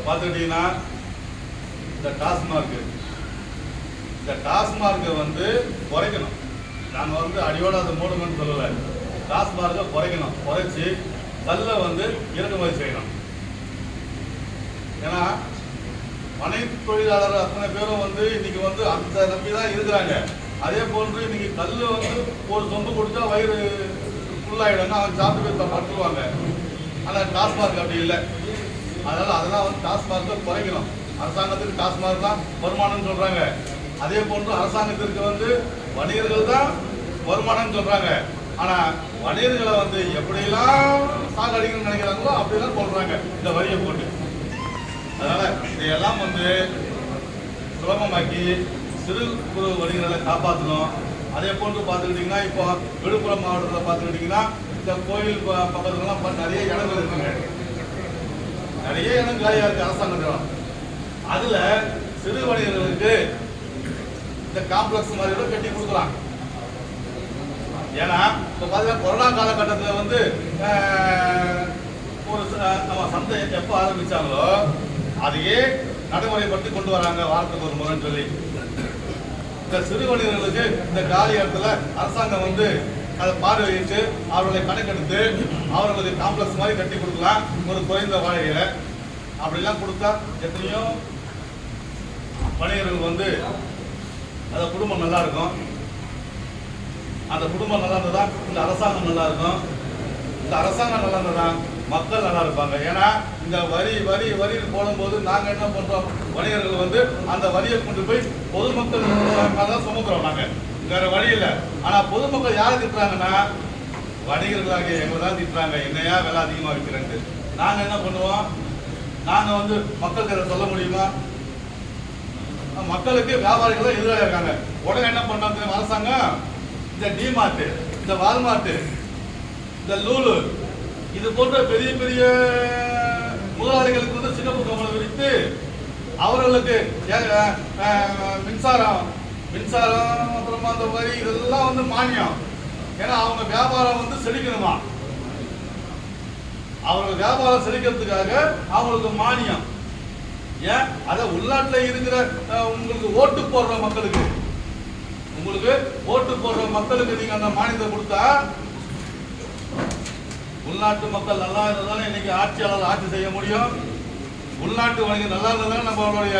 பார்த்துக்கிட்டிங்கன்னா இந்த டாஸ்மார்க்கை வந்து குறைக்கணும். நாங்கள் வந்து அடியோட அதை மூடணும்னு சொல்லலை. டாஸ்மார்க்கை குறைக்கணும், குறைச்சி கல்லை வந்து இறக்குமதி செய்யணும். ஏன்னா அனைத்து தொழிலாளர் அத்தனை பேரும் வந்து இன்னைக்கு வந்து அந்த நம்பி தான் இருக்கிறாங்க. அதே போன்று இன்னைக்கு கல் வந்து ஒரு சொம்பு குடிச்சா வயிறு ஃபுல்லாகிடுங்க, அவங்க சாப்பிட்டு போய் படுத்துருவாங்க. ஆனால் டாஸ்மார்க் அப்படி இல்லை. அதனால் அதெல்லாம் வந்து டாஸ்மார்க்கை குறைக்கணும். அரசாங்கத்துக்கு டாஸ்மார்க் தான் வருமானம்னு சொல்கிறாங்க. அதே போன்று அரசாங்கத்திற்கு வந்து வணிகர்கள் தான் வருமானம்னு சொல்கிறாங்க. ஆனால் வணிகர்களை வந்து எப்படியெல்லாம் சாகடிக்கணும்னு நினைக்கிறாங்களோ அப்படிலாம் சொல்கிறாங்க இந்த வரியை போட்டு. அதனால் இதையெல்லாம் வந்து சுலபமாக்கி சிறு குறு வணிகர்களை காப்பாற்றணும். அதே போன்று பார்த்துக்கிட்டிங்கன்னா இப்போ விழுப்புரம் மாவட்டத்தில் பார்த்துக்கிட்டிங்கன்னா இந்த கோயில் பக்கத்துலலாம் நிறைய இடங்கள் இருக்குங்க. நிறைய இடம் காலியாக இருக்குது அரசாங்கம். அதில் சிறு வணிகர்களுக்கு இந்த காம்ப்ளெக்ஸ் மாதிரி கூட கட்டி கொடுக்கலாம். ஏன்னா இப்போ பார்த்தீங்கன்னா கொரோனா காலகட்டத்தில் வந்து ஒரு நம்ம சந்தை எப்போ ஆரம்பித்தாங்களோ அதையே நடைமுறைப்படுத்தி கொண்டு வராங்க, வாரத்துக்கு ஒரு முறைன்னு சொல்லி. இந்த சிறு வணிகர்களுக்கு இந்த காலி இடத்துல அரசாங்கம் வந்து அதை பார்வையிட்டு அவர்களை கணக்கெடுத்து அவர்களுக்கு காம்ப்ளெக்ஸ் மாதிரி கட்டி கொடுக்கலாம். ஒரு குறைந்த வாடகையில் அப்படிலாம் கொடுத்தா எத்தனையோ வணிகர்கள் வந்து அந்த குடும்பம் நல்லா இருக்கும். அந்த குடும்பம் நல்லா இருந்ததா இந்த அரசாங்கம் நல்லா இருக்கும். இந்த அரசாங்கம் நல்லா இருந்ததா மக்கள் நல்லா இருப்பாங்க. ஏன்னா இந்த வரி போடும்போது நாங்கள் என்ன பண்ணுறோம், வணிகர்கள் வந்து அந்த வரியை கொண்டு போய் பொதுமக்கள் தான் சுமக்கிறோம் நாங்கள், வேற வழி இல்லை. ஆனால் பொதுமக்கள் யாரை திட்டுறாங்கன்னா வணிகர்களாகிய எங்களை தான் திட்டுறாங்க, என்னையா விலை அதிகமாக விற்கிறேன்ட்டு. நாங்கள் என்ன பண்ணுவோம், நாங்கள் வந்து மக்களுக்கு அதை சொல்ல முடியுமா? மக்களுக்கு வியாபாரிகள் தான் எதிராக இருக்காங்க. உடனே என்ன பண்ணுறாங்க அரசாங்கம், இந்த டிமார்ட்டு, இந்த வால்மார்ட்டு, இந்த லூலு, இது போன்ற பெரிய பெரிய முதலாளிகளுக்கு வந்து சிறப்பு கவனம் விரித்து அவர்களுக்கு மின்சாரம் அப்புறமா அந்த வரி இதெல்லாம் வந்து மானியம். ஏன்னா அவங்க வியாபாரம் வந்து செழிக்கணுமா, அவர்கள் வியாபாரம் செழிக்கிறதுக்காக அவங்களுக்கு மானியம். ஏன் அதை உள்நாட்டில் இருக்கிற உங்களுக்கு ஓட்டு போடுற மக்களுக்கு நீங்க அந்த மானியத்தை கொடுத்தா உள்நாட்டு மக்கள் நல்லா இருந்தாலும் இன்னைக்கு ஆட்சியாளர் ஆட்சி செய்ய முடியும். உள்நாட்டு வணிகம் நல்லா இருந்தாலும் நம்மளுடைய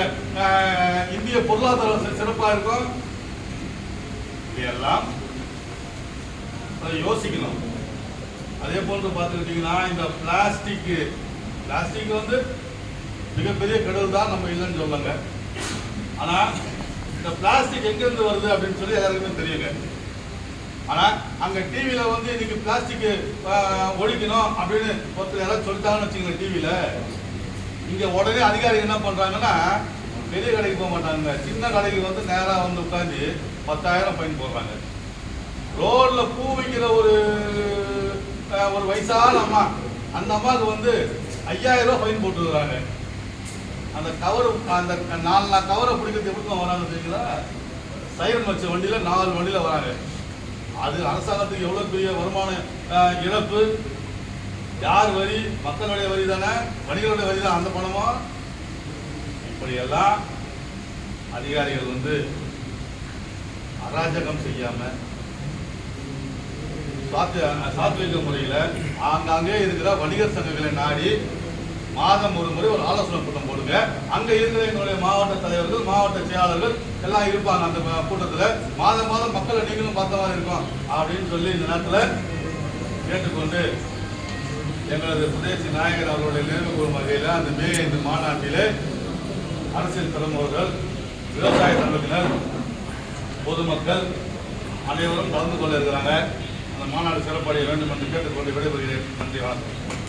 இந்திய பொருளாதாரம் சிறப்பாக இருக்கும். இதெல்லாம் யோசிக்கணும். அதே போன்று பார்த்துக்கிட்டீங்கன்னா இந்த பிளாஸ்டிக் வந்து மிகப்பெரிய கெடுதல் தான், நம்ம இல்லைன்னு சொல்லுங்க. ஆனால் இந்த பிளாஸ்டிக் எங்கேருந்து வருது அப்படின்னு சொல்லி எல்லாருக்குமே தெரியுங்க. ஆனால் அங்கே டிவியில் வந்து இன்னைக்கு பிளாஸ்டிக் ஒழிக்கணும் அப்படின்னு ஒருத்தர் யாராவது சொல்லிட்டாங்கன்னு வச்சுக்கோங்க டிவியில், இங்கே உடனே அதிகாரிகள் என்ன பண்ணுறாங்கன்னா பெரிய கடைக்கு போக மாட்டாங்க, சின்ன கடைக்கு வந்து நேராக வந்து உட்காந்து 10,000 ஃபைன் போடுறாங்க. ரோடில் பூ விற்கிற ஒரு வயசான அம்மா, அந்த அம்மாவுக்கு வந்து 5,000 ரூபா ஃபைன் போட்டுருக்குறாங்க. அந்த கவரு அந்த 4 கவரை பிடிக்கிறது எப்படி தான் வராங்க தெரியுங்களா? சைரன் வச்ச வண்டியில் 4 வண்டியில் வராங்க. அது அரசாங்கத்துக்கு எவ்வளோ பெரிய வருமான இழப்பு. யார் வரி? மக்களுடைய வரி தானே, வணிகர்களுடைய வரி தான் அந்த பணமோ. இப்படியெல்லாம் அதிகாரிகள் வந்து அராஜகம் செய்யாமல் சாத்வீக முறையில் ஆங்காங்கே இருக்கிற வணிகர் சங்கங்களை நாடி மாதம் ஒரு முறை ஒரு ஆலோசனை கூட்டம் போடுங்க. அங்கே இருக்கிற எங்களுடைய மாவட்ட தலைவர்கள், மாவட்ட செயலாளர்கள் எல்லாம் இருப்பாங்க அந்த கூட்டத்தில். மாதம் மக்களை நீங்களும் பார்த்த மாதிரி இருக்கும் அப்படின்னு சொல்லி இந்த நேரத்தில் கேட்டுக்கொண்டு எங்களது சுதேசி நாயகர் அவர்களுடைய நினைவு கூறும் வகையில் அந்த மே 5 மாநாட்டில் அரசியல் பிரமுகர்கள், விவசாய சங்கத்தினர், பொதுமக்கள் அனைவரும் கலந்து கொள்ள இருக்கிறாங்க. அந்த மாநாடு சிறப்படைய வேண்டும் என்று கேட்டுக்கொண்டு விடைபெறுகிறேன். நன்றி, வணக்கம்.